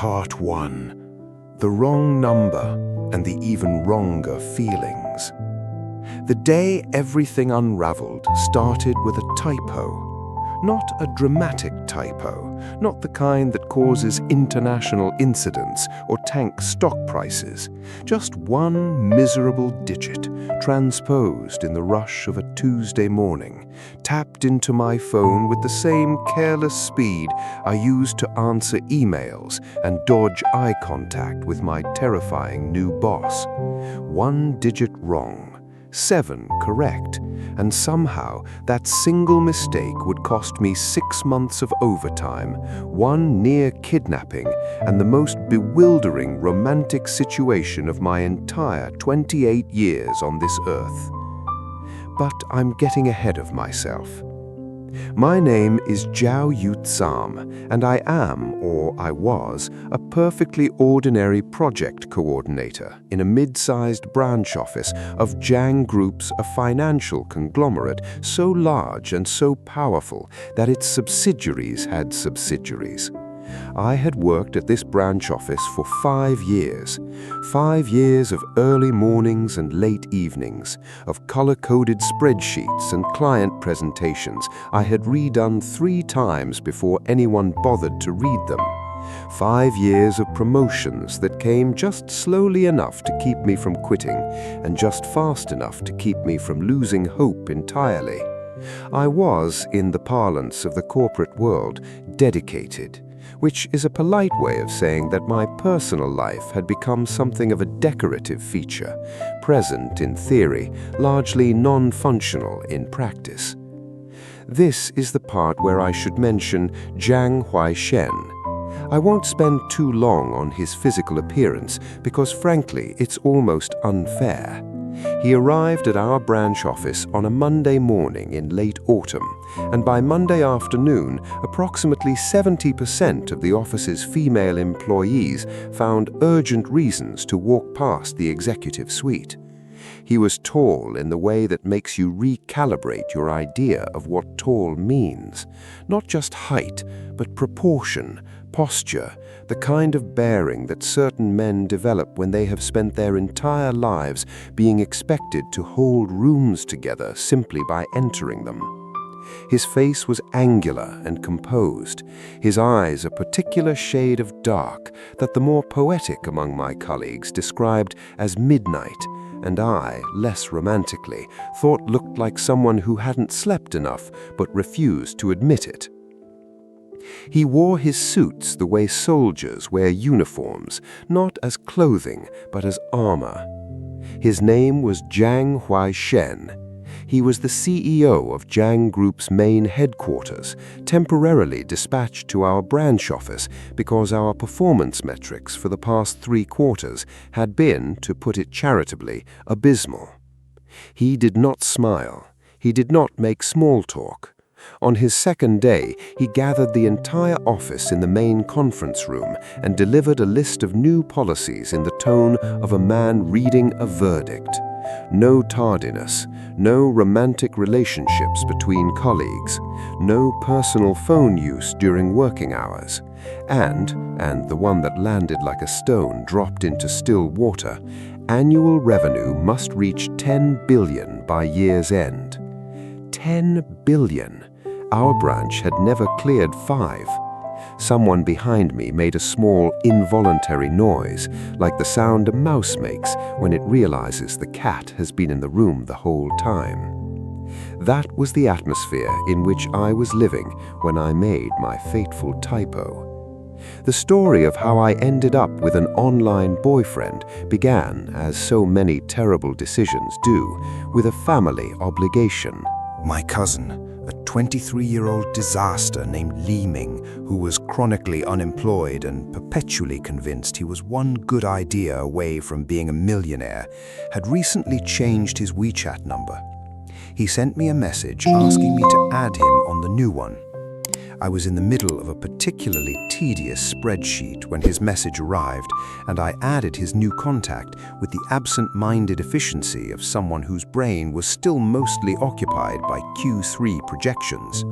Part 1. The Wrong Number and the Even Wronger Feelings. The day everything unraveled started with a typo. Not a dramatic typo, not the kind that causes international incidents or tanks stock prices. Just one miserable digit, transposed in the rush of a Tuesday morning, tapped into my phone with the same careless speed I used to answer emails and dodge eye contact with my terrifying new boss. One digit wrong. 7 correct, and somehow that single mistake would cost me 6 months of overtime, 1 near kidnapping, and the most bewildering romantic situation of my entire 28 years on this earth. But I'm getting ahead of myself. My name is Jiao Yu Tsam, and I am, or I was, a perfectly ordinary project coordinator in a mid-sized branch office of Jiang Group's a financial conglomerate so large and so powerful that its subsidiaries had subsidiaries. I had worked at this branch office for 5 years. 5 years of early mornings and late evenings, of color-coded spreadsheets and client presentations I had redone 3 times before anyone bothered to read them. 5 years of promotions that came just slowly enough to keep me from quitting and just fast enough to keep me from losing hope entirely. I was, in the parlance of the corporate world, dedicated, which is a polite way of saying that my personal life had become something of a decorative feature, present in theory, largely non-functional in practice. This is the part where I should mention Jiang Huaishen. I won't spend too long on his physical appearance because, frankly, it's almost unfair. He arrived at our branch office on a Monday morning in late autumn, and by Monday afternoon, approximately 70% of the office's female employees found urgent reasons to walk past the executive suite. He was tall in the way that makes you recalibrate your idea of what tall means. Not just height, but proportion, posture, the kind of bearing that certain men develop when they have spent their entire lives being expected to hold rooms together simply by entering them. His face was angular and composed, his eyes a particular shade of dark that the more poetic among my colleagues described as midnight, and I, less romantically, thought looked like someone who hadn't slept enough but refused to admit it. He wore his suits the way soldiers wear uniforms, not as clothing, but as armor. His name was Jiang Huaishen. He was the CEO of Jiang Group's main headquarters, temporarily dispatched to our branch office because our performance metrics for the past 3 quarters had been, to put it charitably, abysmal. He did not smile. He did not make small talk. On his second day, he gathered the entire office in the main conference room and delivered a list of new policies in the tone of a man reading a verdict. No tardiness, no romantic relationships between colleagues, no personal phone use during working hours, and the one that landed like a stone dropped into still water, annual revenue must reach 10 billion by year's end. 10 billion. Our branch had never cleared 5. Someone behind me made a small, involuntary noise, like the sound a mouse makes when it realizes the cat has been in the room the whole time. That was the atmosphere in which I was living when I made my fateful typo. The story of how I ended up with an online boyfriend began, as so many terrible decisions do, with a family obligation. My cousin, a 23-year-old disaster named Li Ming, who was chronically unemployed and perpetually convinced he was one good idea away from being a millionaire, had recently changed his WeChat number. He sent me a message asking me to add him on the new one. I was in the middle of a particularly tedious spreadsheet when his message arrived, and I added his new contact with the absent-minded efficiency of someone whose brain was still mostly occupied by Q3 projections.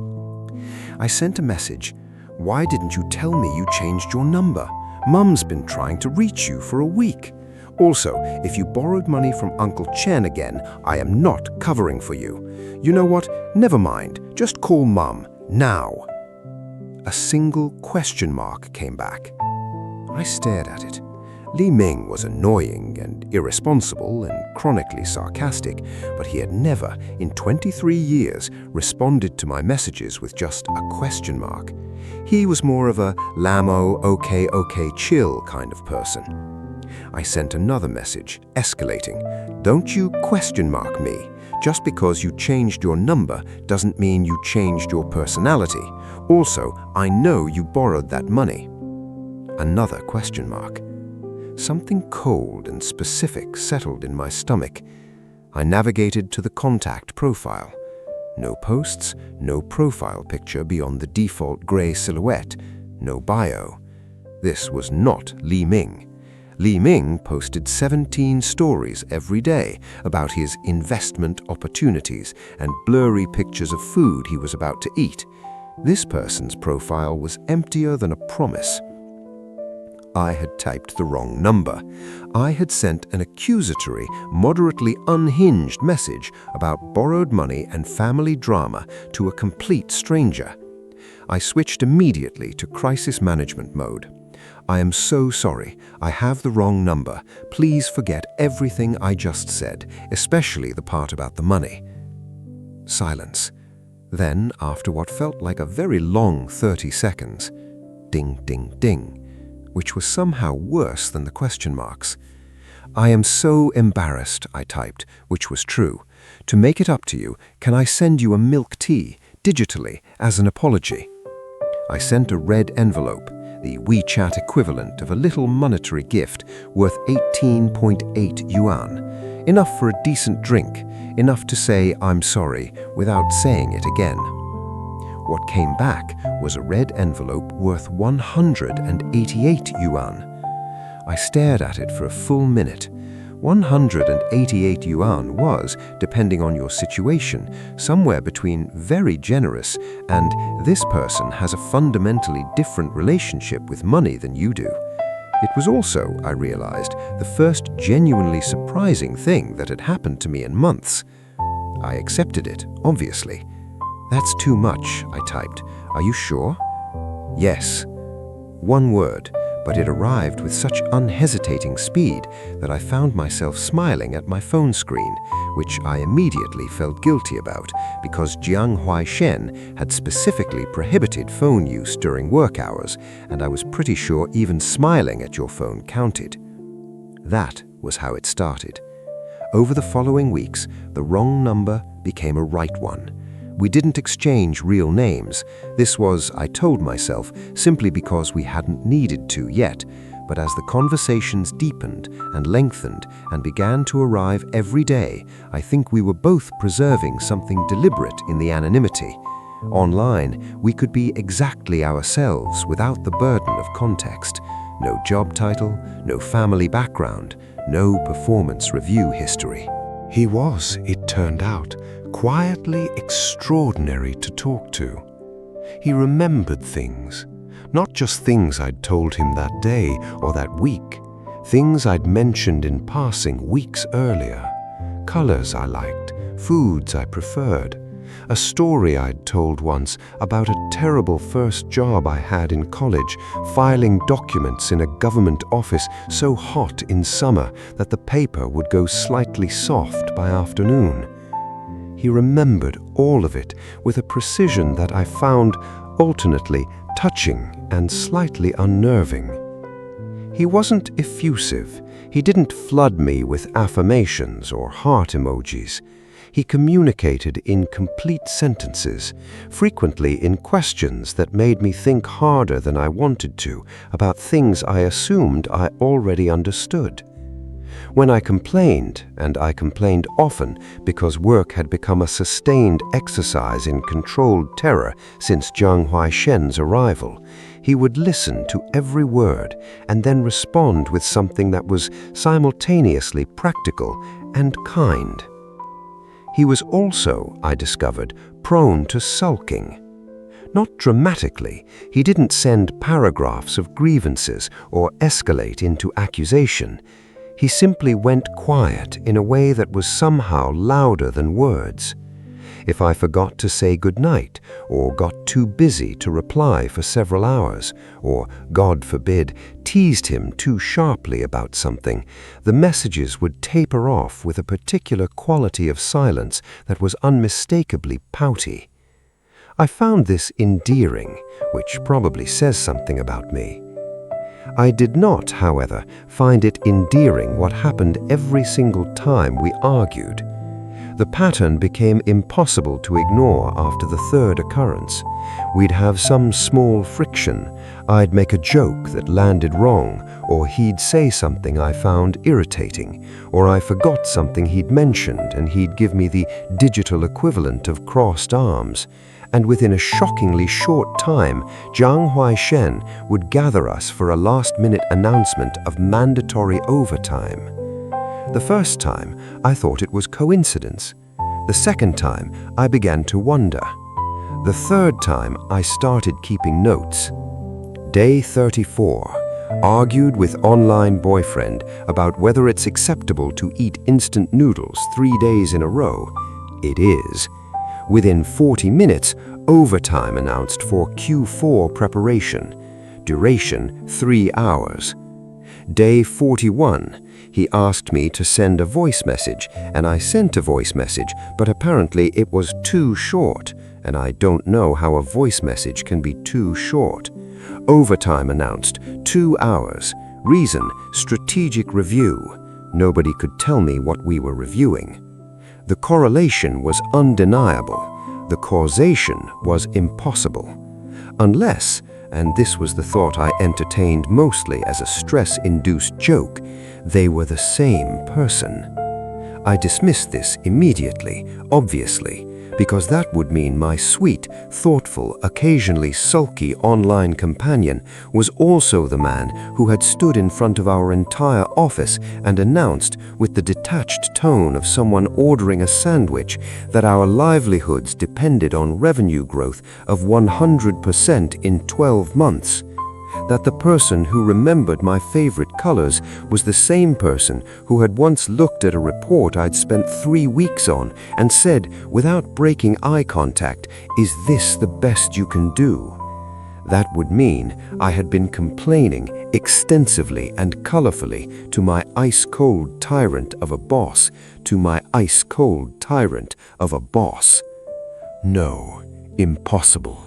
I sent a message, "Why didn't you tell me you changed your number?" Mum's been trying to reach you for a week. Also, if you borrowed money from Uncle Chen again, I am not covering for you. You know what? Never mind. Just call Mum, now." A single question mark came back. I stared at it. Li Ming was annoying and irresponsible and chronically sarcastic, but he had never, in 23 years, responded to my messages with just a question mark. He was more of a Lamo, okay, chill kind of person. I sent another message, escalating. "Don't you question mark me. Just because you changed your number doesn't mean you changed your personality. Also, I know you borrowed that money." Another question mark. Something cold and specific settled in my stomach. I navigated to the contact profile. No posts, no profile picture beyond the default gray silhouette, no bio. This was not Li Ming. Li Ming posted 17 stories every day about his investment opportunities and blurry pictures of food he was about to eat. This person's profile was emptier than a promise. I had typed the wrong number. I had sent an accusatory, moderately unhinged message about borrowed money and family drama to a complete stranger. I switched immediately to crisis management mode. "I am so sorry. I have the wrong number. Please forget everything I just said, especially the part about the money." Silence. Then, after what felt like a very long 30 seconds, ding, ding, ding, which was somehow worse than the question marks. "I am so embarrassed," I typed, which was true. "To make it up to you, can I send you a milk tea, digitally, as an apology?" I sent a red envelope, the WeChat equivalent of a little monetary gift worth 18.8 yuan. Enough for a decent drink, enough to say "I'm sorry" without saying it again. What came back was a red envelope worth 188 yuan. I stared at it for a full minute. 188 yuan was, depending on your situation, somewhere between very generous and "this person has a fundamentally different relationship with money than you do." It was also, I realized, the first genuinely surprising thing that had happened to me in months. I accepted it, obviously. "That's too much," I typed. "Are you sure?" "Yes." One word, but it arrived with such unhesitating speed that I found myself smiling at my phone screen, which I immediately felt guilty about because Jiang Huaishen had specifically prohibited phone use during work hours, and I was pretty sure even smiling at your phone counted. That was how it started. Over the following weeks, the wrong number became a right one. We didn't exchange real names. This was, I told myself, simply because we hadn't needed to yet. But as the conversations deepened and lengthened and began to arrive every day, I think we were both preserving something deliberate in the anonymity. Online, we could be exactly ourselves without the burden of context. No job title, no family background, no performance review history. He was, it turned out, quietly extraordinary to talk to. He remembered things, not just things I'd told him that day or that week, things I'd mentioned in passing weeks earlier, colors I liked, foods I preferred, a story I'd told once about a terrible first job I had in college, filing documents in a government office so hot in summer that the paper would go slightly soft by afternoon. He remembered all of it with a precision that I found alternately touching and slightly unnerving. He wasn't effusive. He didn't flood me with affirmations or heart emojis. He communicated in complete sentences, frequently in questions that made me think harder than I wanted to about things I assumed I already understood. When I complained, and I complained often because work had become a sustained exercise in controlled terror since Jiang Huaishen's arrival, he would listen to every word and then respond with something that was simultaneously practical and kind. He was also, I discovered, prone to sulking. Not dramatically, he didn't send paragraphs of grievances or escalate into accusation. He simply went quiet in a way that was somehow louder than words. If I forgot to say goodnight, or got too busy to reply for several hours, or, God forbid, teased him too sharply about something, the messages would taper off with a particular quality of silence that was unmistakably pouty. I found this endearing, which probably says something about me. I did not, however, find it endearing what happened every single time we argued. The pattern became impossible to ignore after the third occurrence. We'd have some small friction. I'd make a joke that landed wrong, or he'd say something I found irritating, or I forgot something he'd mentioned and he'd give me the digital equivalent of crossed arms. And within a shockingly short time, Jiang Huaishen would gather us for a last-minute announcement of mandatory overtime. The first time, I thought it was coincidence. The second time, I began to wonder. The third time, I started keeping notes. Day 34. Argued with online boyfriend about whether it's acceptable to eat instant noodles 3 days in a row. It is. Within 40 minutes, overtime announced for Q4 preparation. Duration 3 hours. Day 41. He asked me to send a voice message, and I sent a voice message, but apparently it was too short, and I don't know how a voice message can be too short. Overtime announced 2 hours. Reason, strategic review. Nobody could tell me what we were reviewing. The correlation was undeniable. The causation was impossible. Unless, and this was the thought I entertained mostly as a stress-induced joke, they were the same person. I dismissed this immediately, obviously, because that would mean my sweet, thoughtful, occasionally sulky online companion was also the man who had stood in front of our entire office and announced, with the detached tone of someone ordering a sandwich, that our livelihoods depended on revenue growth of 100% in 12 months. That the person who remembered my favorite colors was the same person who had once looked at a report I'd spent 3 weeks on and said, without breaking eye contact, "Is this the best you can do?" That would mean I had been complaining extensively and colorfully to my ice-cold tyrant of a boss, No, impossible.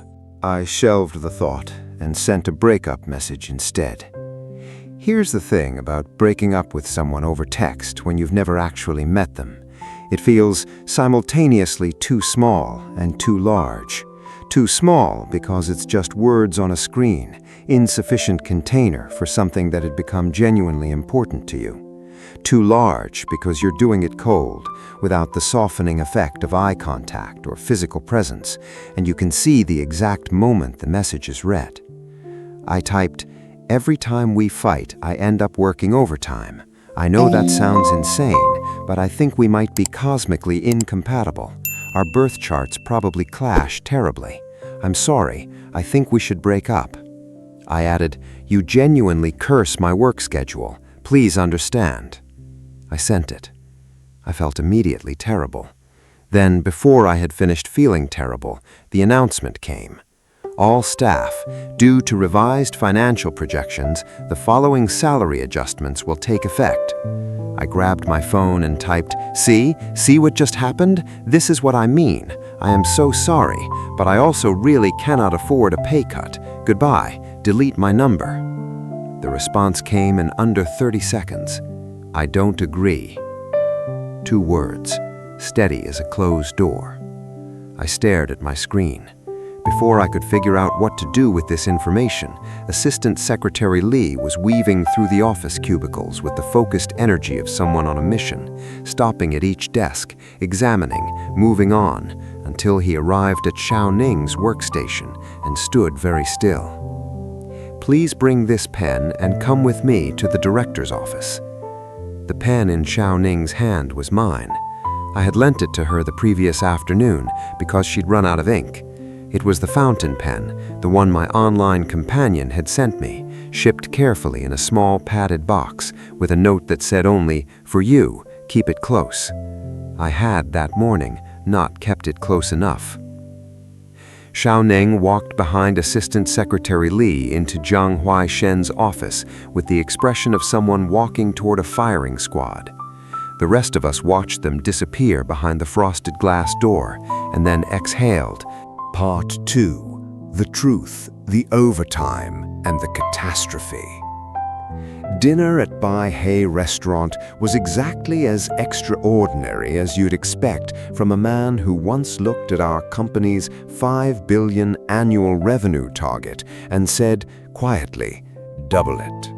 I shelved the thought and sent a breakup message instead. Here's the thing about breaking up with someone over text when you've never actually met them. It feels simultaneously too small and too large. Too small because it's just words on a screen, insufficient container for something that had become genuinely important to you. Too large because you're doing it cold, without the softening effect of eye contact or physical presence, and you can see the exact moment the message is read. I typed, "Every time we fight, I end up working overtime. I know that sounds insane, but I think we might be cosmically incompatible. Our birth charts probably clash terribly. I'm sorry, I think we should break up." I added, "You genuinely curse my work schedule. Please understand." I sent it. I felt immediately terrible. Then, before I had finished feeling terrible, the announcement came. All staff, due to revised financial projections, the following salary adjustments will take effect. I grabbed my phone and typed, See what just happened? This is what I mean. I am so sorry, but I also really cannot afford a pay cut. Goodbye. Delete my number." The response came in under 30 seconds. "I don't agree." 2 words, steady as a closed door. I stared at my screen. Before I could figure out what to do with this information, Assistant Secretary Lee was weaving through the office cubicles with the focused energy of someone on a mission, stopping at each desk, examining, moving on, until he arrived at Xiao Ning's workstation and stood very still. "Please bring this pen and come with me to the director's office." The pen in Xiao Ning's hand was mine. I had lent it to her the previous afternoon because she'd run out of ink. It was the fountain pen, the one my online companion had sent me, shipped carefully in a small padded box with a note that said only, "For you, keep it close." I had, that morning, not kept it close enough. Xiao Ning walked behind Assistant Secretary Li into Jiang Huaishen's office with the expression of someone walking toward a firing squad. The rest of us watched them disappear behind the frosted glass door and then exhaled. Part 2. The truth, the overtime, and the catastrophe. Dinner at Bai He restaurant was exactly as extraordinary as you'd expect from a man who once looked at our company's 5 billion annual revenue target and said, quietly, "Double it."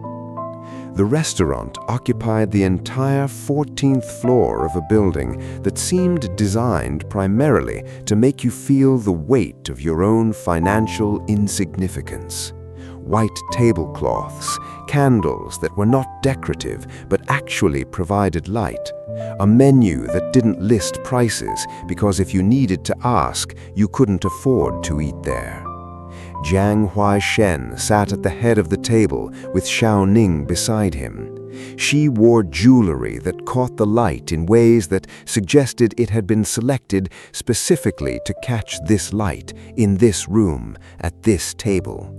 The restaurant occupied the entire 14th floor of a building that seemed designed primarily to make you feel the weight of your own financial insignificance. White tablecloths, candles that were not decorative but actually provided light, a menu that didn't list prices because if you needed to ask, you couldn't afford to eat there. Jiang Huaishen sat at the head of the table with Xiao Ning beside him. She wore jewelry that caught the light in ways that suggested it had been selected specifically to catch this light in this room at this table.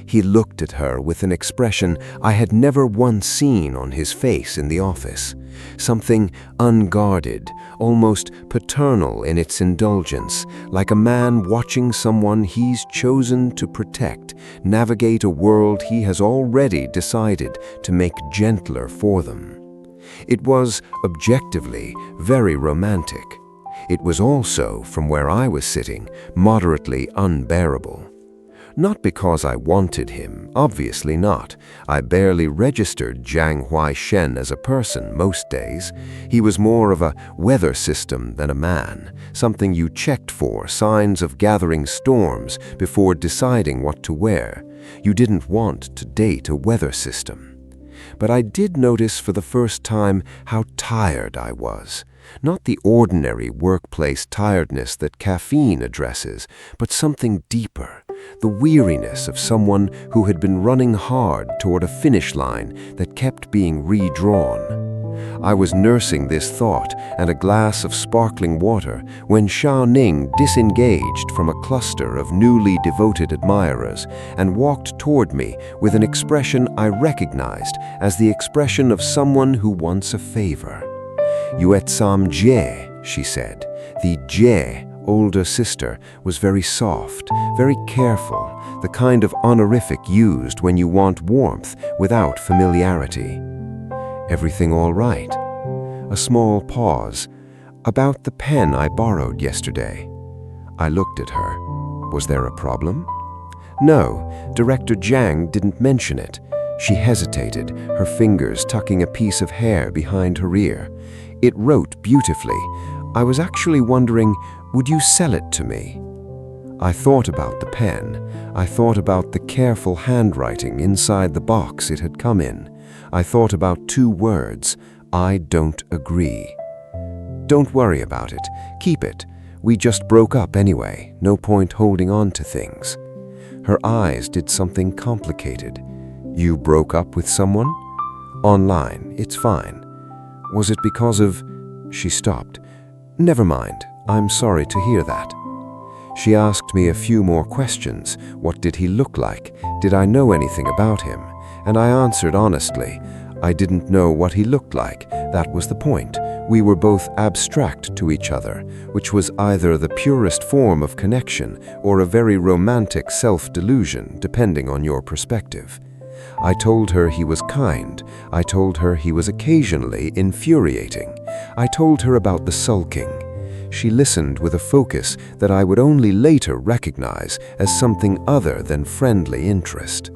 He looked at her with an expression I had never once seen on his face in the office, something unguarded, almost paternal in its indulgence, like a man watching someone he's chosen to protect navigate a world he has already decided to make gentler for them. It was, objectively, very romantic. It was also, from where I was sitting, moderately unbearable. Not because I wanted him, obviously not. I barely registered Jiang Huaishen as a person most days. He was more of a weather system than a man, something you checked for signs of gathering storms before deciding what to wear. You didn't want to date a weather system. But I did notice for the first time how tired I was. Not the ordinary workplace tiredness that caffeine addresses, but something deeper. The weariness of someone who had been running hard toward a finish line that kept being redrawn. I was nursing this thought and a glass of sparkling water when Xiao Ning disengaged from a cluster of newly devoted admirers and walked toward me with an expression I recognized as the expression of someone who wants a favor. "Yuetsam Jie," she said. The Jie, older sister, was very soft, very careful, the kind of honorific used when you want warmth without familiarity. "Everything all right?" A small pause. "About the pen I borrowed yesterday." I looked at her. Was there a problem? No, Director Jiang didn't mention it. She hesitated, her fingers tucking a piece of hair behind her ear. It wrote beautifully. I was actually wondering, would you sell it to me? I thought about the pen. I thought about the careful handwriting inside the box it had come in. I thought about 2 words, "I don't agree." "Don't worry about it. Keep it. We just broke up anyway. No point holding on to things." Her eyes did something complicated. "You broke up with someone?" "Online. It's fine." "Was it because of—" She stopped. "Never mind. I'm sorry to hear that." She asked me a few more questions. What did he look like? Did I know anything about him? And I answered honestly. I didn't know what he looked like. That was the point. We were both abstract to each other, which was either the purest form of connection or a very romantic self-delusion, depending on your perspective. I told her he was kind. I told her he was occasionally infuriating. I told her about the sulking. She listened with a focus that I would only later recognize as something other than friendly interest.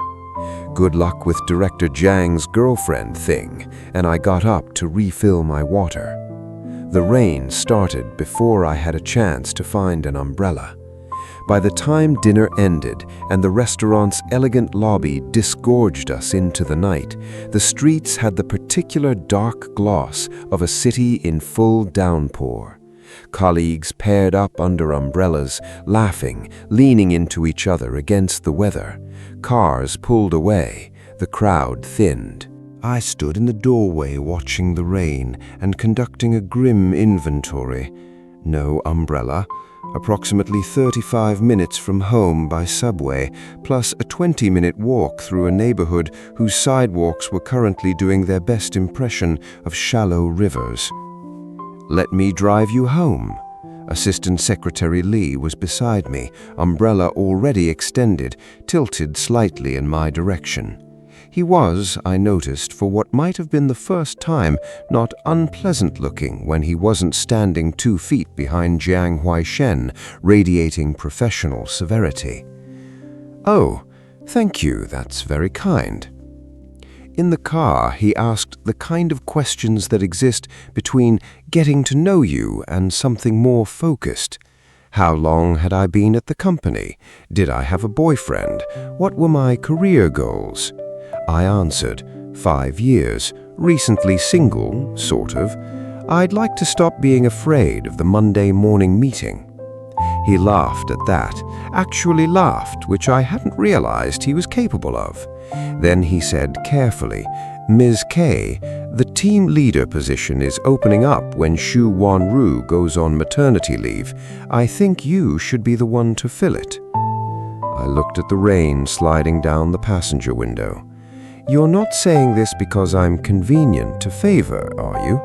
Good luck with Director Jiang's girlfriend thing, and I got up to refill my water. The rain started before I had a chance to find an umbrella. By the time dinner ended and the restaurant's elegant lobby disgorged us into the night, the streets had the particular dark gloss of a city in full downpour. Colleagues paired up under umbrellas, laughing, leaning into each other against the weather. Cars pulled away. The crowd thinned. I stood in the doorway watching the rain and conducting a grim inventory. No umbrella. Approximately 35 minutes from home by subway, plus a 20-minute walk through a neighborhood whose sidewalks were currently doing their best impression of shallow rivers. "Let me drive you home." Assistant Secretary Lee was beside me, umbrella already extended, tilted slightly in my direction. He was, I noticed, for what might have been the first time, not unpleasant-looking when he wasn't standing 2 feet behind Jiang Huaishen, radiating professional severity. "Oh, thank you, that's very kind." In the car, he asked the kind of questions that exist between getting to know you and something more focused. How long had I been at the company? Did I have a boyfriend? What were my career goals? I answered, 5 years, recently single, sort of. I'd like to stop being afraid of the Monday morning meeting. He laughed at that, actually laughed, which I hadn't realized he was capable of. Then he said carefully, "Ms. K, the team leader position is opening up when Xu Wanru goes on maternity leave. I think you should be the one to fill it." I looked at the rain sliding down the passenger window. "You're not saying this because I'm convenient to favor, are you?"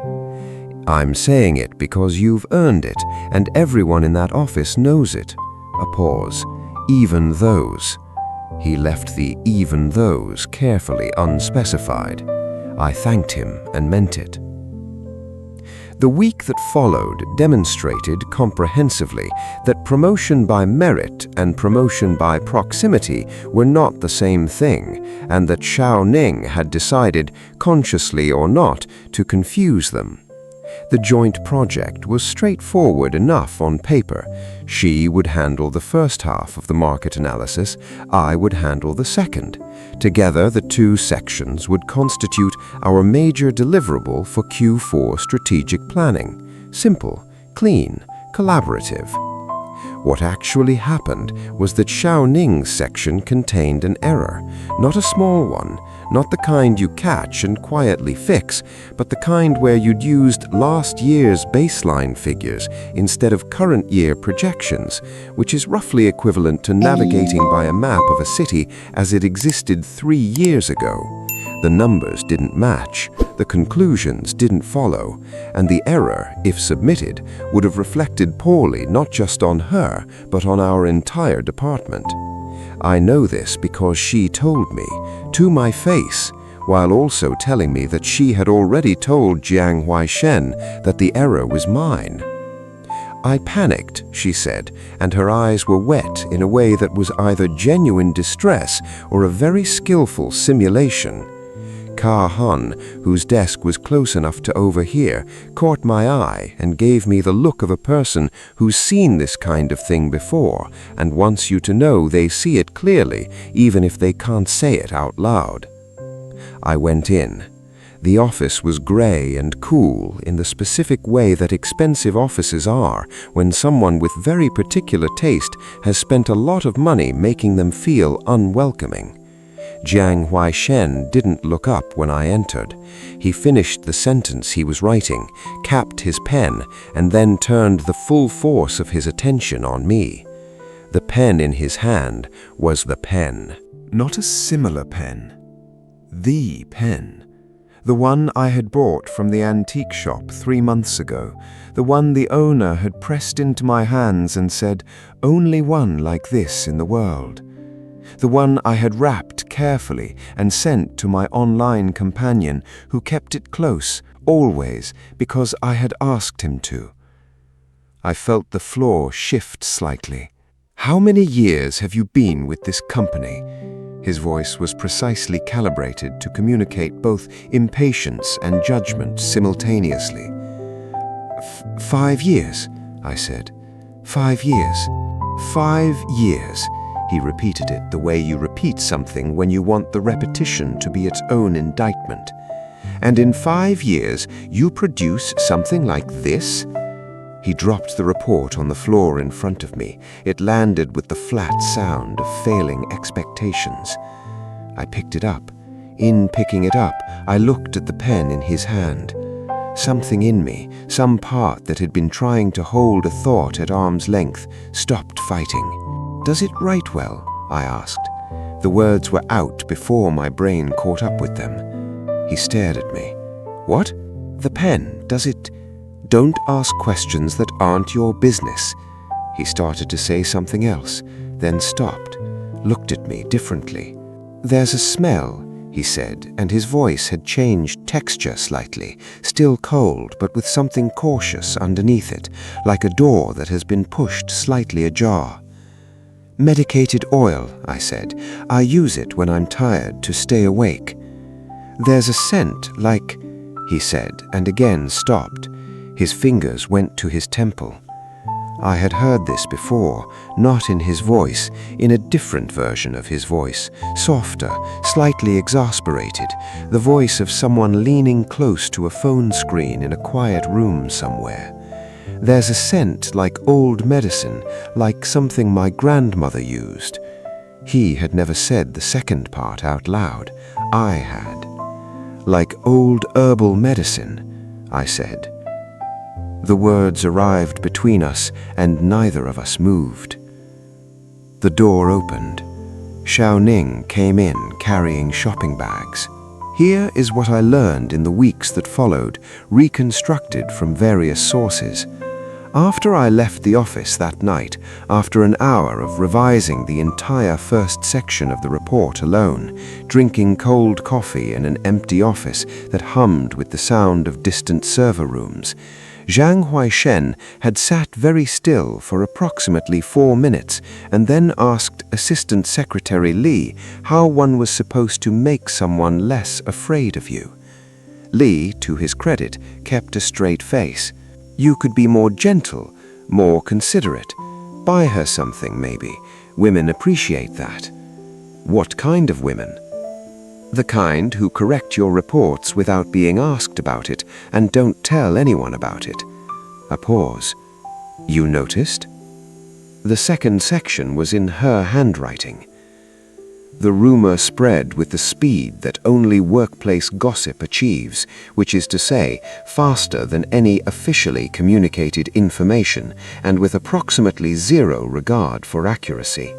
"I'm saying it because you've earned it, and everyone in that office knows it." A pause. "Even those." He left the "even those" carefully unspecified. I thanked him and meant it. The week that followed demonstrated comprehensively that promotion by merit and promotion by proximity were not the same thing, and that Xiao Ning had decided, consciously or not, to confuse them. The joint project was straightforward enough on paper. She would handle the first half of the market analysis, I would handle the second. Together, the 2 sections would constitute our major deliverable for Q4 strategic planning. Simple, clean, collaborative. What actually happened was that Xiao Ning's section contained an error, not a small one, not the kind you catch and quietly fix, but the kind where you'd used last year's baseline figures instead of current year projections, which is roughly equivalent to navigating by a map of a city as it existed 3 years ago. The numbers didn't match, the conclusions didn't follow, and the error, if submitted, would have reflected poorly not just on her, but on our entire department. I know this because she told me, to my face, while also telling me that she had already told Jiang Huaishen that the error was mine. "I panicked," she said, and her eyes were wet in a way that was either genuine distress or a very skillful simulation. Ka Hun, whose desk was close enough to overhear, caught my eye and gave me the look of a person who's seen this kind of thing before and wants you to know they see it clearly, even if they can't say it out loud. I went in. The office was gray and cool in the specific way that expensive offices are when someone with very particular taste has spent a lot of money making them feel unwelcoming. Jiang Huaishen didn't look up when I entered. He finished the sentence he was writing, capped his pen, and then turned the full force of his attention on me. The pen in his hand was the pen. Not a similar pen. The pen. The one I had bought from the antique shop 3 months ago. The one the owner had pressed into my hands and said, "Only one like this in the world." The one I had wrapped carefully and sent to my online companion, who kept it close, always, because I had asked him to. I felt the floor shift slightly. "How many years have you been with this company?" His voice was precisely calibrated to communicate both impatience and judgment simultaneously. 5 years, I said. 5 years. 5 years. He repeated it the way you repeat something when you want the repetition to be its own indictment. "And in 5 years, you produce something like this?" He dropped the report on the floor in front of me. It landed with the flat sound of failing expectations. I picked it up. In picking it up, I looked at the pen in his hand. Something in me, some part that had been trying to hold a thought at arm's length, stopped fighting. "Does it write well?" I asked. The words were out before my brain caught up with them. He stared at me. "What? The pen, does it? Don't ask questions that aren't your business." He started to say something else, then stopped, looked at me differently. "There's a smell," he said, and his voice had changed texture slightly, still cold but with something cautious underneath it, like a door that has been pushed slightly ajar. "Medicated oil," I said. "I use it when I'm tired to stay awake." "There's a scent like," he said, and again stopped. His fingers went to his temple. I had heard this before, not in his voice, in a different version of his voice, softer, slightly exasperated, the voice of someone leaning close to a phone screen in a quiet room somewhere. "There's a scent like old medicine, like something my grandmother used." He had never said the second part out loud. I had. "Like old herbal medicine," I said. The words arrived between us, and neither of us moved. The door opened. Xiao Ning came in, carrying shopping bags. Here is what I learned in the weeks that followed, reconstructed from various sources. After I left the office that night, after an hour of revising the entire first section of the report alone, drinking cold coffee in an empty office that hummed with the sound of distant server rooms, Zhang Huaishen had sat very still for approximately 4 minutes and then asked Assistant Secretary Li how one was supposed to make someone less afraid of you. Li, to his credit, kept a straight face. "You could be more gentle, more considerate. Buy her something, maybe. Women appreciate that." "What kind of women?" "The kind who correct your reports without being asked about it and don't tell anyone about it." A pause. "You noticed?" The second section was in her handwriting. The rumor spread with the speed that only workplace gossip achieves, which is to say, faster than any officially communicated information and with approximately zero regard for accuracy.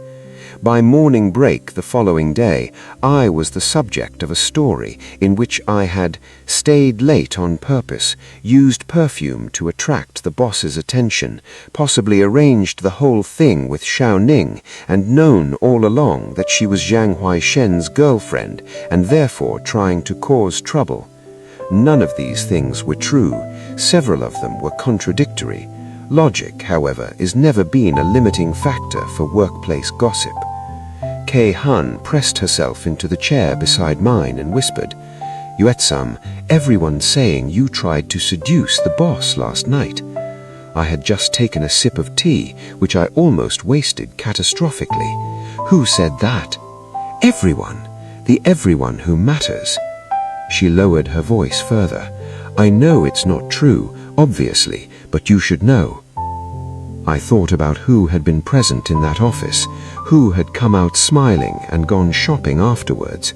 By morning break the following day, I was the subject of a story in which I had stayed late on purpose, used perfume to attract the boss's attention, possibly arranged the whole thing with Xiao Ning, and known all along that she was Zhang Huaishen's girlfriend and therefore trying to cause trouble. None of these things were true. Several of them were contradictory. Logic, however, is never been a limiting factor for workplace gossip. Kei Han pressed herself into the chair beside mine and whispered, "Yuetsam, everyone's saying you tried to seduce the boss last night." I had just taken a sip of tea, which I almost wasted catastrophically. "Who said that?" "Everyone. The everyone who matters." She lowered her voice further. "I know it's not true, obviously, but you should know." I thought about who had been present in that office, who had come out smiling and gone shopping afterwards.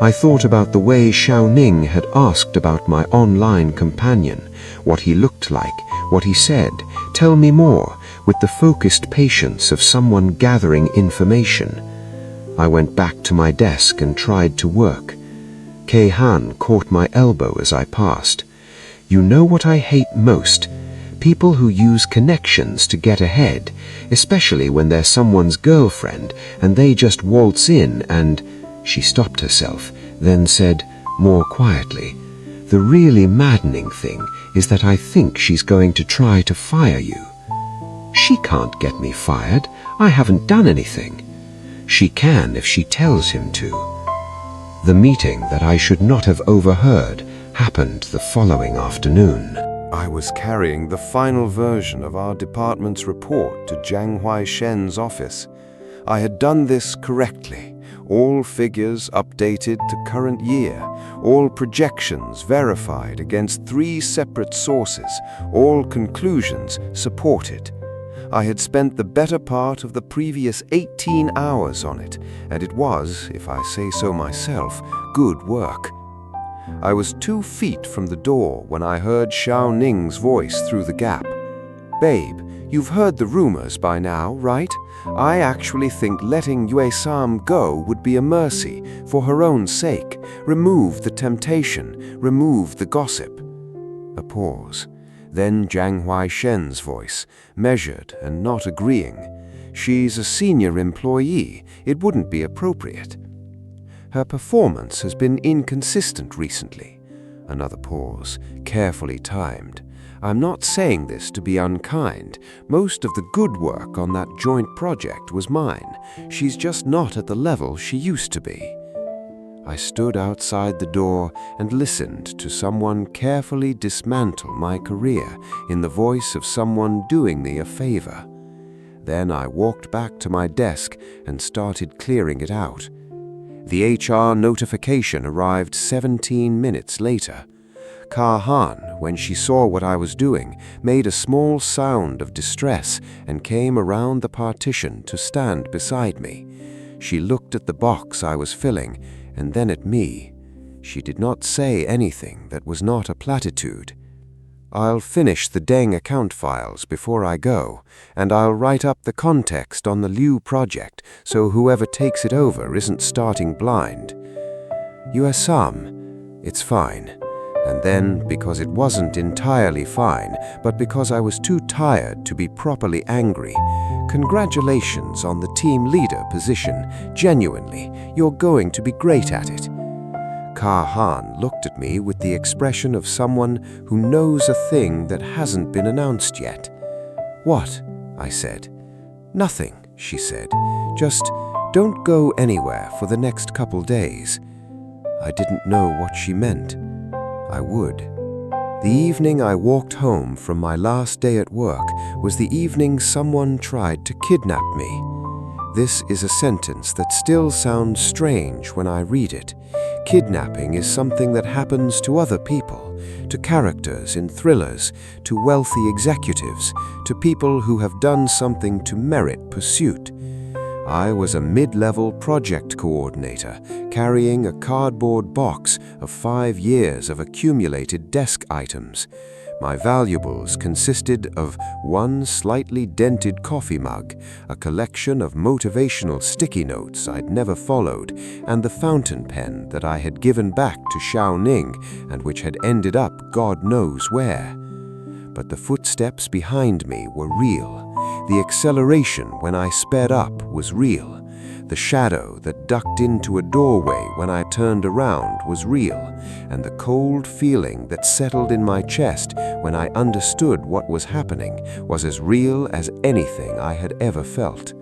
I thought about the way Xiao Ning had asked about my online companion, what he looked like, what he said, "Tell me more," with the focused patience of someone gathering information. I went back to my desk and tried to work. Kei Han caught my elbow as I passed. "You know what I hate most? People who use connections to get ahead, especially when they're someone's girlfriend and they just waltz in and—" She stopped herself, then said, more quietly, "The really maddening thing is that I think she's going to try to fire you." "She can't get me fired. I haven't done anything." "She can if she tells him to." The meeting that I should not have overheard happened the following afternoon. I was carrying the final version of our department's report to Zhang Huaishen's office. I had done this correctly, All figures updated to current year, all projections verified against 3 separate sources, all conclusions supported. I had spent the better part of the previous 18 hours on it, and it was, if I say so myself, good work. I was 2 feet from the door when I heard Xiao Ning's voice through the gap. "Babe, you've heard the rumors by now, right? I actually think letting Yue Sam go would be a mercy, for her own sake. Remove the temptation, remove the gossip." A pause. Then Jiang Huaishen's voice, measured and not agreeing. "She's a senior employee. It wouldn't be appropriate. Her performance has been inconsistent recently." Another pause, carefully timed. "I'm not saying this to be unkind. Most of the good work on that joint project was mine. She's just not at the level she used to be." I stood outside the door and listened to someone carefully dismantle my career in the voice of someone doing me a favor. Then I walked back to my desk and started clearing it out. The HR notification arrived 17 minutes later. Ka Han, when she saw what I was doing, made a small sound of distress and came around the partition to stand beside me. She looked at the box I was filling and then at me. She did not say anything that was not a platitude. "I'll finish the Deng account files before I go, and I'll write up the context on the Liu project so whoever takes it over isn't starting blind. USM, it's fine." And then, because it wasn't entirely fine, but because I was too tired to be properly angry, "Congratulations on the team leader position. Genuinely, you're going to be great at it." Ka Han looked at me with the expression of someone who knows a thing that hasn't been announced yet. "What?" I said. "Nothing," she said. "Just don't go anywhere for the next couple days." I didn't know what she meant. I would. The evening I walked home from my last day at work was the evening someone tried to kidnap me. This is a sentence that still sounds strange when I read it. Kidnapping is something that happens to other people, to characters in thrillers, to wealthy executives, to people who have done something to merit pursuit. I was a mid-level project coordinator, carrying a cardboard box of 5 years of accumulated desk items. My valuables consisted of 1 slightly dented coffee mug, a collection of motivational sticky notes I'd never followed, and the fountain pen that I had given back to Xiao Ning and which had ended up God knows where. But the footsteps behind me were real. The acceleration when I sped up was real. The shadow that ducked into a doorway when I turned around was real, and the cold feeling that settled in my chest when I understood what was happening was as real as anything I had ever felt.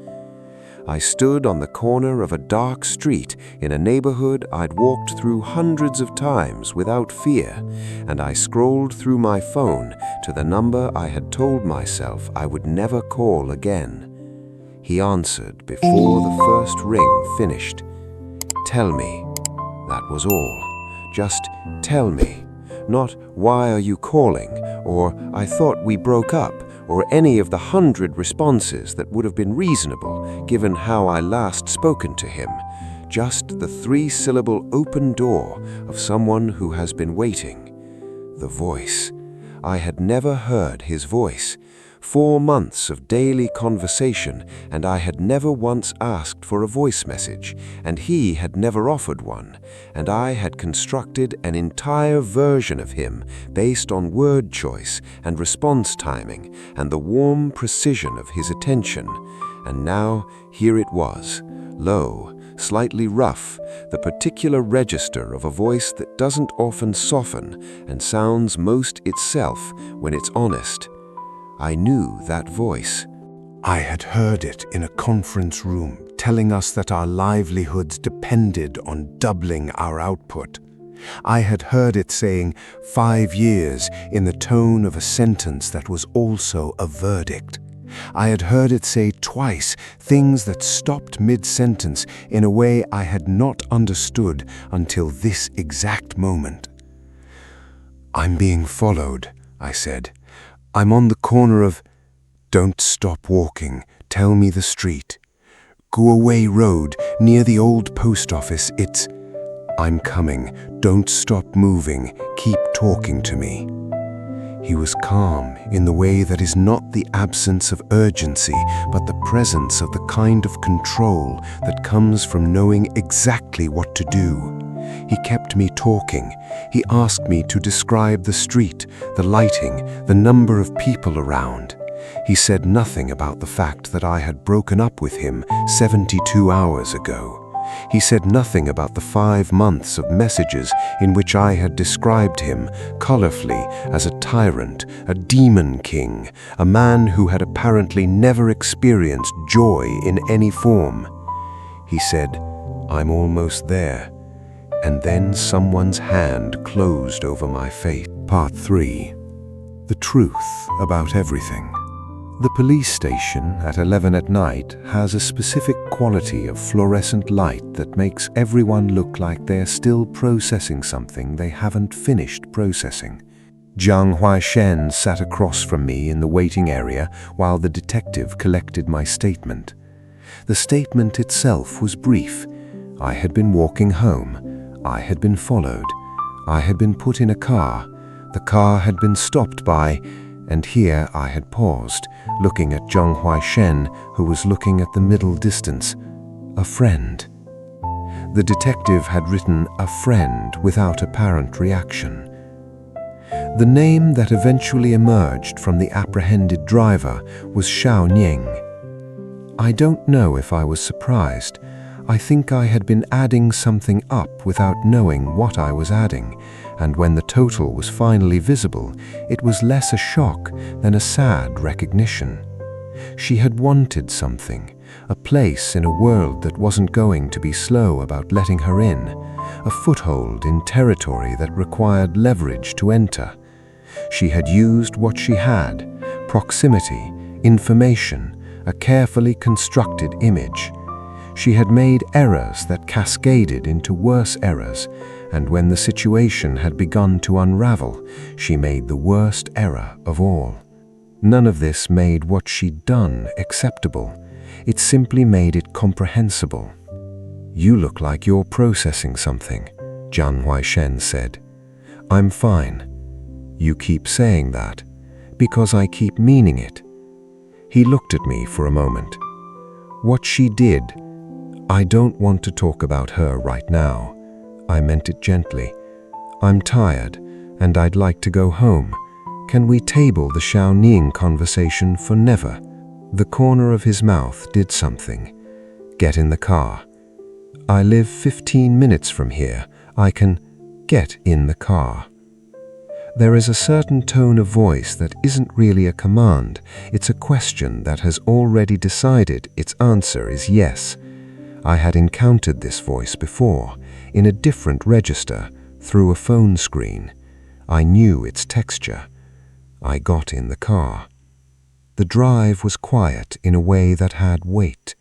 I stood on the corner of a dark street in a neighborhood I'd walked through hundreds of times without fear, and I scrolled through my phone to the number I had told myself I would never call again. He answered before the first ring finished. "Tell me." That was all. Just tell me. Not "why are you calling?" or "I thought we broke up," or any of the 100 responses that would have been reasonable given how I last spoken to him. Just the 3-syllable open door of someone who has been waiting. The voice. I had never heard his voice. 4 months of daily conversation, and I had never once asked for a voice message, and he had never offered one, and I had constructed an entire version of him based on word choice and response timing and the warm precision of his attention. And now here it was, low, slightly rough, the particular register of a voice that doesn't often soften and sounds most itself when it's honest. I knew that voice. I had heard it in a conference room, telling us that our livelihoods depended on doubling our output. I had heard it saying 5 years in the tone of a sentence that was also a verdict. I had heard it say twice things that stopped mid-sentence in a way I had not understood until this exact moment. "I'm being followed," I said. "I'm on the corner of—" "Don't stop walking. Tell me the street." "Go away road, near the old post office. It's—" "I'm coming. Don't stop moving. Keep talking to me." He was calm in the way that is not the absence of urgency, but the presence of the kind of control that comes from knowing exactly what to do. He kept me talking. He asked me to describe the street, the lighting, the number of people around. He said nothing about the fact that I had broken up with him 72 hours ago. He said nothing about the 5 months of messages in which I had described him colorfully as a tyrant, a demon king, a man who had apparently never experienced joy in any form. He said, "I'm almost there." And then someone's hand closed over my face. Part 3. The truth about everything. The police station at 11 at night has a specific quality of fluorescent light that makes everyone look like they're still processing something they haven't finished processing. Jiang Huaishen sat across from me in the waiting area while the detective collected my statement. The statement itself was brief. I had been walking home. I had been followed. I had been put in a car. The car had been stopped by, and here I had paused, looking at Jiang Huaishen, who was looking at the middle distance. A friend. The detective had written "a friend" without apparent reaction. The name that eventually emerged from the apprehended driver was Xiao Ning. I don't know if I was surprised. I think I had been adding something up without knowing what I was adding, and when the total was finally visible, it was less a shock than a sad recognition. She had wanted something, a place in a world that wasn't going to be slow about letting her in, a foothold in territory that required leverage to enter. She had used what she had: proximity, information, a carefully constructed image. She had made errors that cascaded into worse errors, and when the situation had begun to unravel, she made the worst error of all. None of this made what she'd done acceptable. It simply made it comprehensible. "You look like you're processing something," Jiang Huaishen said. "I'm fine. You keep saying that, because I keep meaning it." He looked at me for a moment. "What she did, I don't want to talk about her right now." I meant it gently. "I'm tired, and I'd like to go home. Can we table the Xiao Ning conversation for never?" The corner of his mouth did something. "Get in the car." "I live 15 minutes from here. I can—" "Get in the car." There is a certain tone of voice that isn't really a command. It's a question that has already decided its answer is yes. I had encountered this voice before, in a different register, through a phone screen. I knew its texture. I got in the car. The drive was quiet in a way that had weight.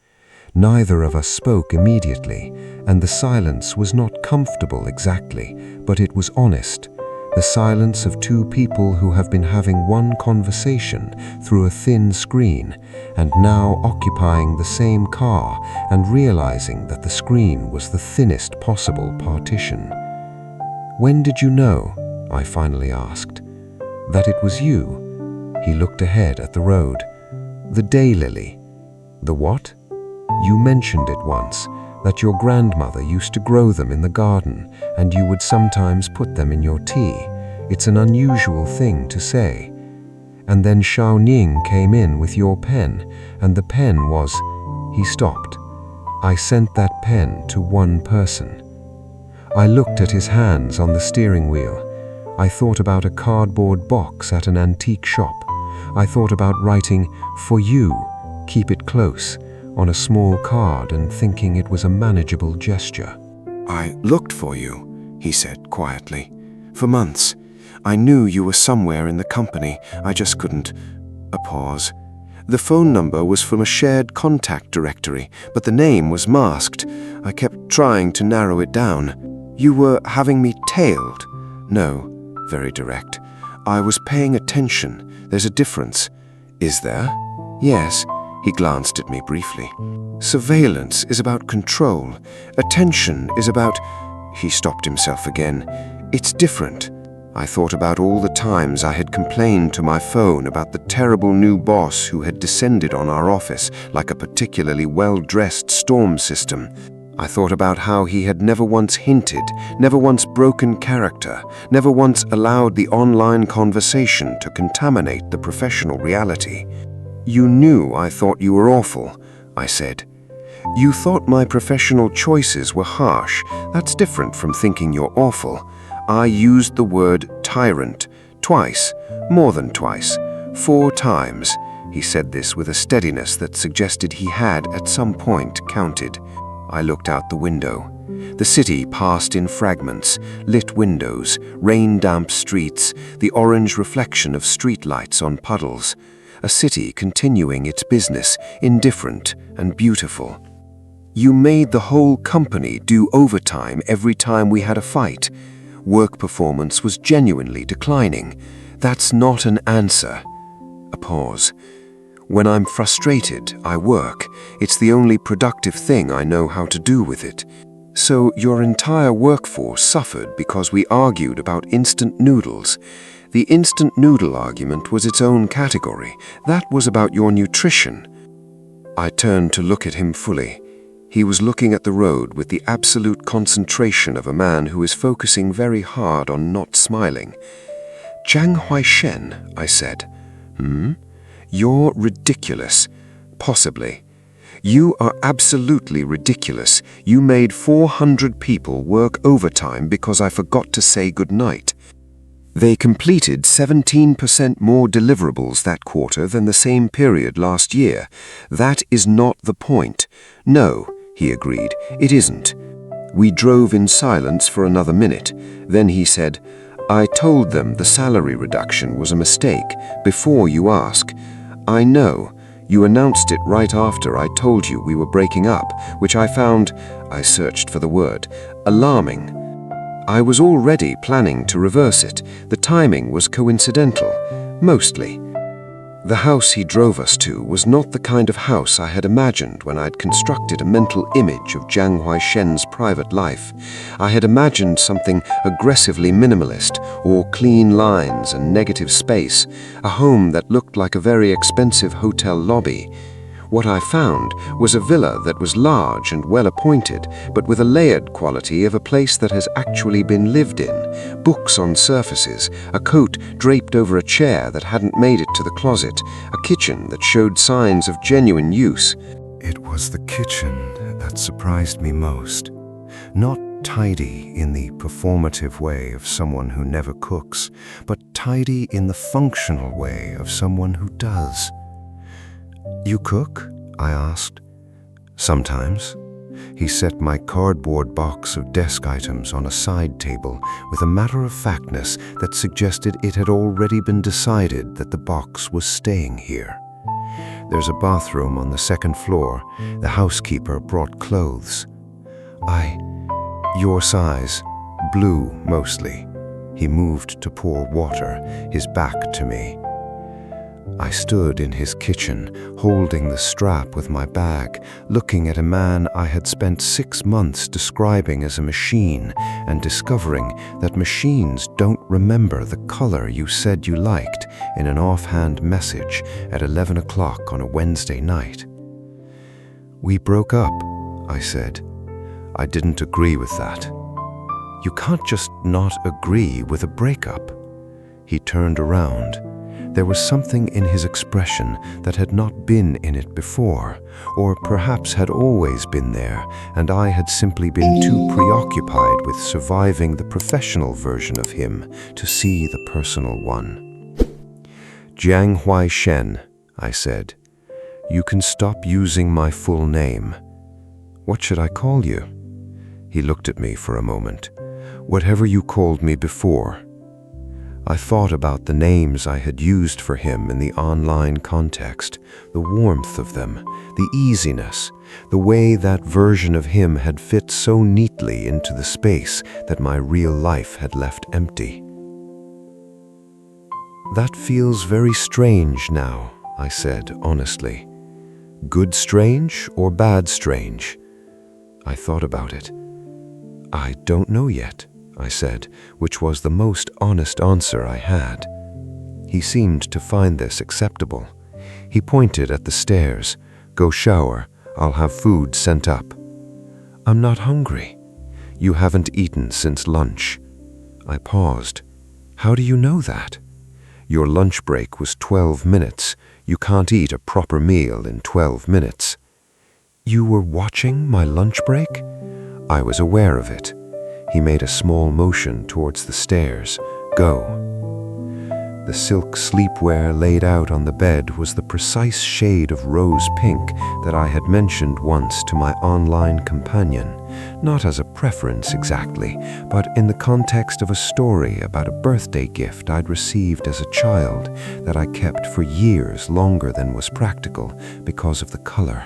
Neither of us spoke immediately, and the silence was not comfortable exactly, but it was honest. The silence of two people who have been having one conversation through a thin screen and now occupying the same car and realizing that the screen was the thinnest possible partition. "When did you know?" I finally asked. "That it was you?" He looked ahead at the road. "The daylily." "The what?" "You mentioned it once, that your grandmother used to grow them in the garden, and you would sometimes put them in your tea. It's an unusual thing to say. And then Xiao Ning came in with your pen, and the pen was—" He stopped. "I sent that pen to one person." I looked at his hands on the steering wheel. I thought about a cardboard box at an antique shop. I thought about writing, "For you, keep it close," on a small card and thinking it was a manageable gesture. "I looked for you," he said quietly, "for months. I knew you were somewhere in the company. I just couldn't—" A pause. The phone number was from a shared contact directory, but the name was masked. I kept trying to narrow it down. You were having me tailed? No, very direct. I was paying attention. There's a difference. Is there? Yes. He glanced at me briefly. Surveillance is about control. Attention is about... He stopped himself again. It's different. I thought about all the times I had complained to my phone about the terrible new boss who had descended on our office like a particularly well-dressed storm system. I thought about how he had never once hinted, never once broken character, never once allowed the online conversation to contaminate the professional reality. You knew I thought you were awful, I said. You thought my professional choices were harsh. That's different from thinking you're awful. I used the word tyrant twice, more than twice, 4 times. He said this with a steadiness that suggested he had at some point counted. I looked out the window. The city passed in fragments, lit windows, rain-damp streets, the orange reflection of streetlights on puddles. A city continuing its business, indifferent and beautiful. You made the whole company do overtime every time we had a fight. Work performance was genuinely declining. That's not an answer. A pause. When I'm frustrated, I work. It's the only productive thing I know how to do with it. So your entire workforce suffered because we argued about instant noodles. The instant noodle argument was its own category. That was about your nutrition. I turned to look at him fully. He was looking at the road with the absolute concentration of a man who is focusing very hard on not smiling. Jiang Huaishen, I said. You're ridiculous. Possibly. You are absolutely ridiculous. You made 400 people work overtime because I forgot to say goodnight. They completed 17% more deliverables that quarter than the same period last year. That is not the point. No, he agreed, it isn't. We drove in silence for another minute. Then he said, I told them the salary reduction was a mistake before you ask. I know. You announced it right after I told you we were breaking up, which I found, I searched for the word, alarming. I was already planning to reverse it. The timing was coincidental, mostly. The house he drove us to was not the kind of house I had imagined when I'd constructed a mental image of Jiang Huaishen's private life. I had imagined something aggressively minimalist, or clean lines and negative space, a home that looked like a very expensive hotel lobby. What I found was a villa that was large and well-appointed, but with a layered quality of a place that has actually been lived in. Books on surfaces, a coat draped over a chair that hadn't made it to the closet, a kitchen that showed signs of genuine use. It was the kitchen that surprised me most. Not tidy in the performative way of someone who never cooks, but tidy in the functional way of someone who does. You cook? I asked. Sometimes. He set my cardboard box of desk items on a side table with a matter-of-factness that suggested it had already been decided that the box was staying here. There's a bathroom on the 2nd floor. The housekeeper brought clothes. Your size, blue mostly. He moved to pour water, his back to me. I stood in his kitchen, holding the strap with my bag, looking at a man I had spent 6 months describing as a machine and discovering that machines don't remember the color you said you liked in an offhand message at 11 o'clock on a Wednesday night. We broke up, I said. I didn't agree with that. You can't just not agree with a breakup. He turned around. There was something in his expression that had not been in it before, or perhaps had always been there, and I had simply been too preoccupied with surviving the professional version of him to see the personal one. Jiang Huaishen, I said. You can stop using my full name. What should I call you? He looked at me for a moment. Whatever you called me before. I thought about the names I had used for him in the online context, the warmth of them, the easiness, the way that version of him had fit so neatly into the space that my real life had left empty. "That feels very strange now," I said honestly. "Good strange or bad strange?" I thought about it. "I don't know yet," I said, which was the most honest answer I had. He seemed to find this acceptable. He pointed at the stairs. "Go shower. I'll have food sent up." "I'm not hungry." "You haven't eaten since lunch." I paused. "How do you know that?" "Your lunch break was 12 minutes. You can't eat a proper meal in 12 minutes. "You were watching my lunch break?" "I was aware of it." He made a small motion towards the stairs. "Go." The silk sleepwear laid out on the bed was the precise shade of rose pink that I had mentioned once to my online companion, not as a preference exactly, but in the context of a story about a birthday gift I'd received as a child that I kept for years longer than was practical because of the color.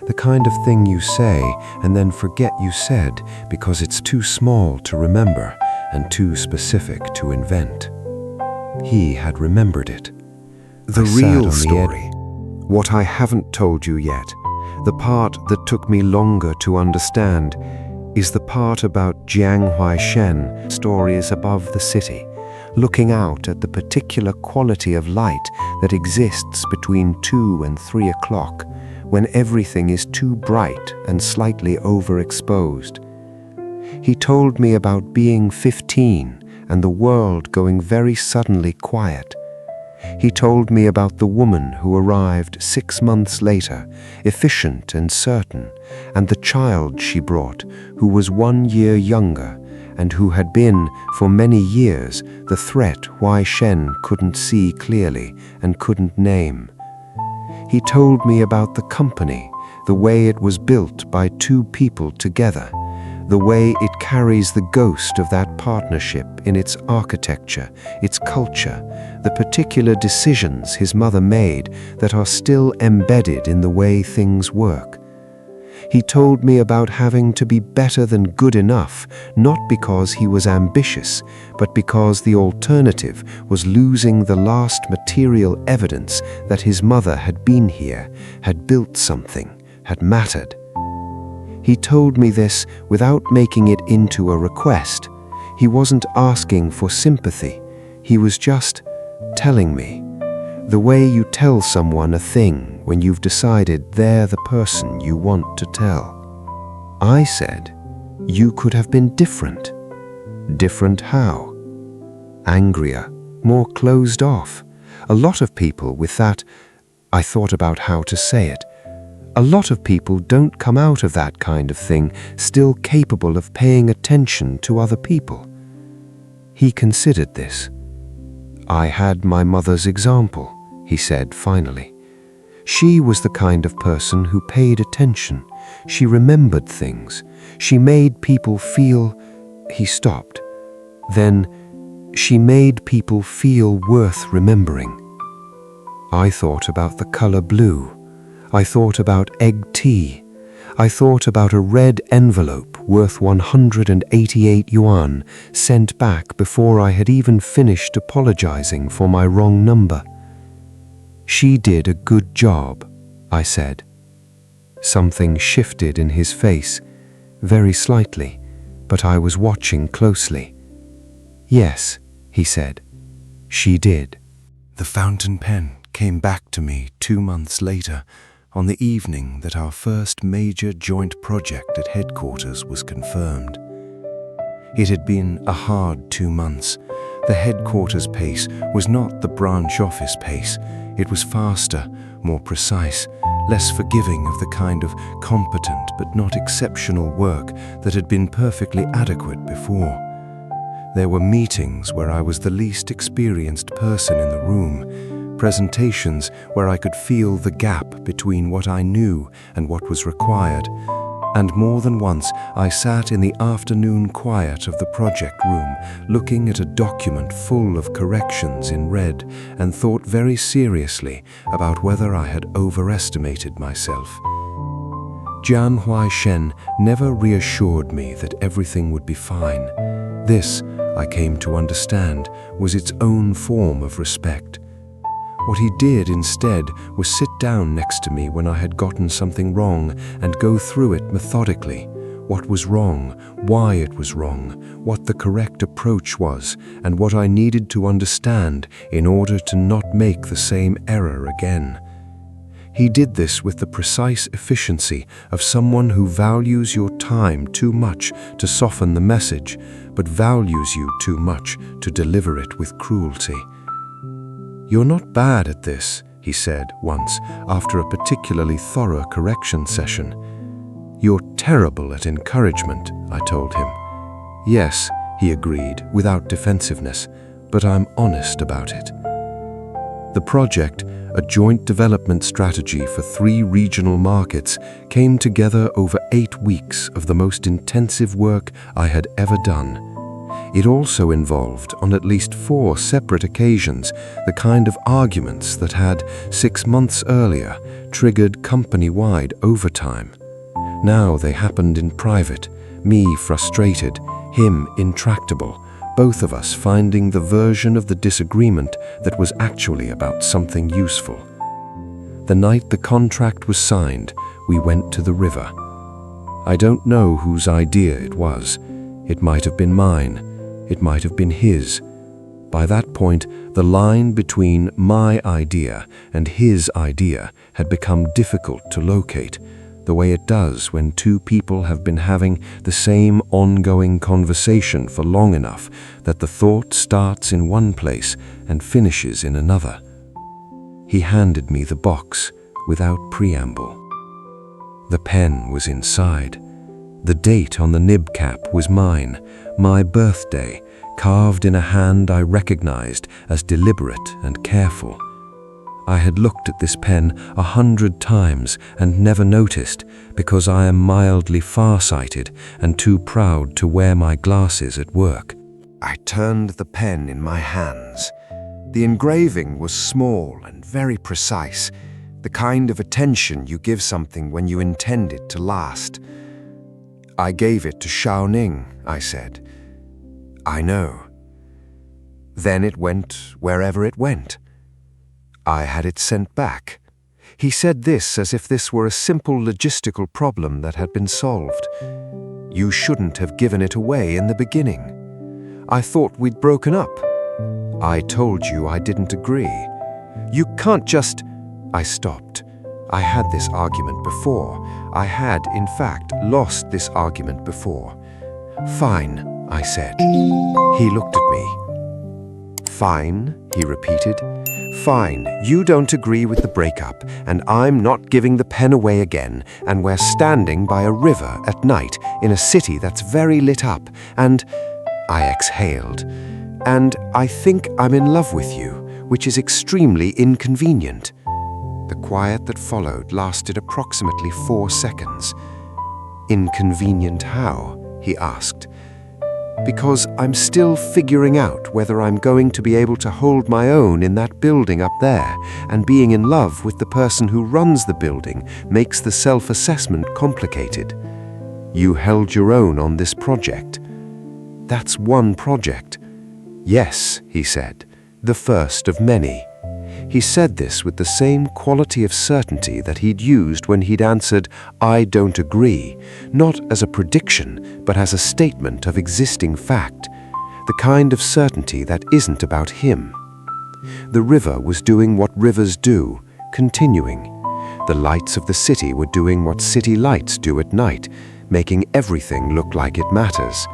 The kind of thing you say and then forget you said because it's too small to remember and too specific to invent. He had remembered it. The I sat on real the story, what I haven't told you yet, the part that took me longer to understand, is the part about Jiang Huaishen, stories above the city, looking out at the particular quality of light that exists between 2 and 3 o'clock, when everything is too bright and slightly overexposed. He told me about being 15 and the world going very suddenly quiet. He told me about the woman who arrived 6 months later, efficient and certain, and the child she brought, who was 1 year younger, and who had been, for many years, the threat Huaishen couldn't see clearly and couldn't name. He told me about the company, the way it was built by 2 people together, the way it carries the ghost of that partnership in its architecture, its culture, the particular decisions his mother made that are still embedded in the way things work. He told me about having to be better than good enough, not because he was ambitious, but because the alternative was losing the last material evidence that his mother had been here, had built something, had mattered. He told me this without making it into a request. He wasn't asking for sympathy. He was just telling me. The way you tell someone a thing when you've decided they're the person you want to tell. I said, "You could have been different." "Different how?" "Angrier, more closed off. A lot of people with that..." I thought about how to say it. "A lot of people don't come out of that kind of thing still capable of paying attention to other people." He considered this. "I had my mother's example," he said finally. "She was the kind of person who paid attention. She remembered things. She made people feel..." He stopped. Then, "She made people feel worth remembering." I thought about the color blue. I thought about egg tea. I thought about a red envelope worth 188 yuan sent back before I had even finished apologizing for my wrong number. "She did a good job," I said. Something shifted in his face, very slightly, but I was watching closely. "Yes," he said, "she did." The fountain pen came back to me 2 months later, on the evening that our first major joint project at headquarters was confirmed. It had been a hard 2 months. The headquarters pace was not the branch office pace. It was faster, more precise, less forgiving of the kind of competent but not exceptional work that had been perfectly adequate before. There were meetings where I was the least experienced person in the room, presentations where I could feel the gap between what I knew and what was required, And more than once, I sat in the afternoon quiet of the project room, looking at a document full of corrections in red, and thought very seriously about whether I had overestimated myself. Jian Huaishen never reassured me that everything would be fine. This, I came to understand, was its own form of respect. What he did instead was sit down next to me when I had gotten something wrong and go through it methodically. What was wrong, why it was wrong, what the correct approach was, and what I needed to understand in order to not make the same error again. He did this with the precise efficiency of someone who values your time too much to soften the message, but values you too much to deliver it with cruelty. "You're not bad at this," he said once after a particularly thorough correction session. "You're terrible at encouragement," I told him. "Yes," he agreed without defensiveness, "but I'm honest about it." The project, a joint development strategy for 3 regional markets, came together over 8 weeks of the most intensive work I had ever done. It also involved, on at least 4 separate occasions, the kind of arguments that had, 6 months earlier, triggered company-wide overtime. Now they happened in private, me frustrated, him intractable, both of us finding the version of the disagreement that was actually about something useful. The night the contract was signed, we went to the river. I don't know whose idea it was. It might have been mine. It might have been his. By that point, the line between my idea and his idea had become difficult to locate, the way it does when 2 people have been having the same ongoing conversation for long enough that the thought starts in one place and finishes in another. He handed me the box without preamble. The pen was inside. The date on the nib cap was mine, my birthday, carved in a hand I recognized as deliberate and careful. I had looked at this pen 100 times and never noticed because I am mildly farsighted and too proud to wear my glasses at work. I turned the pen in my hands. The engraving was small and very precise, the kind of attention you give something when you intend it to last. "I gave it to Shaoning," I said. "I know." "Then it went wherever it went." "I had it sent back." He said this as if this were a simple logistical problem that had been solved. "You shouldn't have given it away in the beginning. I thought we'd broken up." "I told you I didn't agree." "You can't just—" I stopped. I had this argument before. I had, in fact, lost this argument before. "Fine," I said. He looked at me. "Fine," he repeated. "Fine, you don't agree with the breakup, and I'm not giving the pen away again, and we're standing by a river at night in a city that's very lit up, and—" I exhaled. "And I think I'm in love with you, which is extremely inconvenient." The quiet that followed lasted approximately 4 seconds. "Inconvenient how?" he asked. "Because I'm still figuring out whether I'm going to be able to hold my own in that building up there, and being in love with the person who runs the building makes the self-assessment complicated. You held your own on this project." "That's one project." "Yes," he said, "the first of many." He said this with the same quality of certainty that he'd used when he'd answered, "I don't agree," not as a prediction, but as a statement of existing fact, the kind of certainty that isn't about him. The river was doing what rivers do, continuing. The lights of the city were doing what city lights do at night, making everything look like it matters.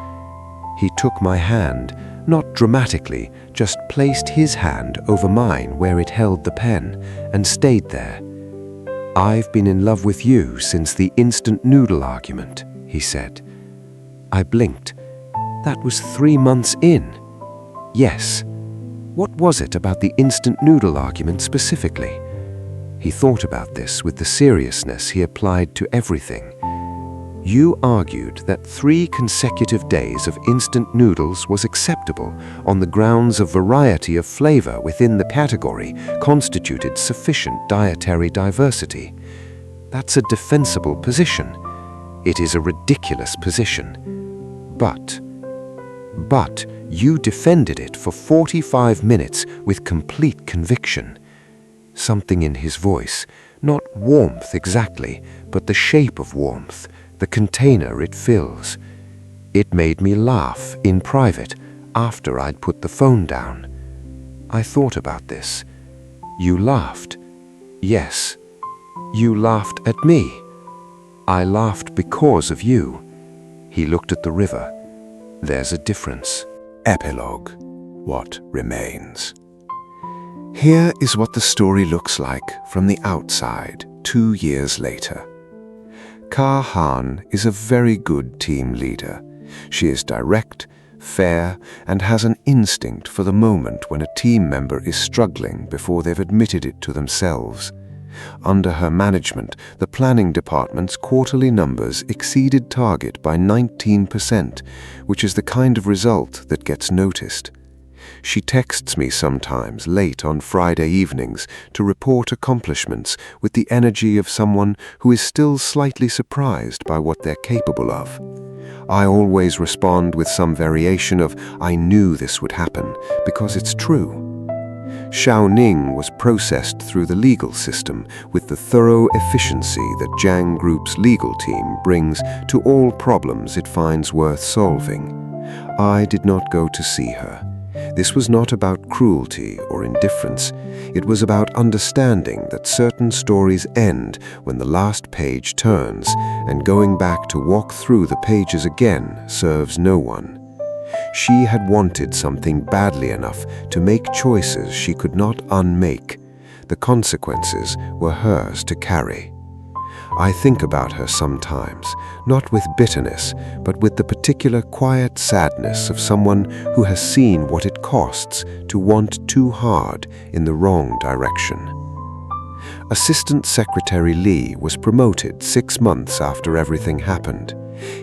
He took my hand, not dramatically, just placed his hand over mine where it held the pen, and stayed there. "I've been in love with you since the instant noodle argument," he said. I blinked. That was 3 months in. Yes. What was it about the instant noodle argument specifically? He thought about this with the seriousness he applied to everything. You argued that 3 consecutive days of instant noodles was acceptable on the grounds of variety of flavor within the category constituted sufficient dietary diversity. That's a defensible position. It is a ridiculous position. But you defended it for 45 minutes with complete conviction. Something in his voice, not warmth exactly, but the shape of warmth, the container it fills. It made me laugh in private after I'd put the phone down. I thought about this. You laughed. Yes, you laughed at me. I laughed because of you. He looked at the river. There's a difference. Epilogue. What remains? Here is what the story looks like from the outside 2 years later. Ka Han is a very good team leader. She is direct, fair, and has an instinct for the moment when a team member is struggling before they've admitted it to themselves. Under her management, the planning department's quarterly numbers exceeded target by 19%, which is the kind of result that gets noticed. She texts me sometimes late on Friday evenings to report accomplishments with the energy of someone who is still slightly surprised by what they're capable of. I always respond with some variation of, "I knew this would happen," because it's true. Xiao Ning was processed through the legal system with the thorough efficiency that Jiang Group's legal team brings to all problems it finds worth solving. I did not go to see her. This was not about cruelty or indifference. It was about understanding that certain stories end when the last page turns, and going back to walk through the pages again serves no one. She had wanted something badly enough to make choices she could not unmake. The consequences were hers to carry. I think about her sometimes, not with bitterness, but with the particular quiet sadness of someone who has seen what it costs to want too hard in the wrong direction. Assistant Secretary Lee was promoted 6 months after everything happened.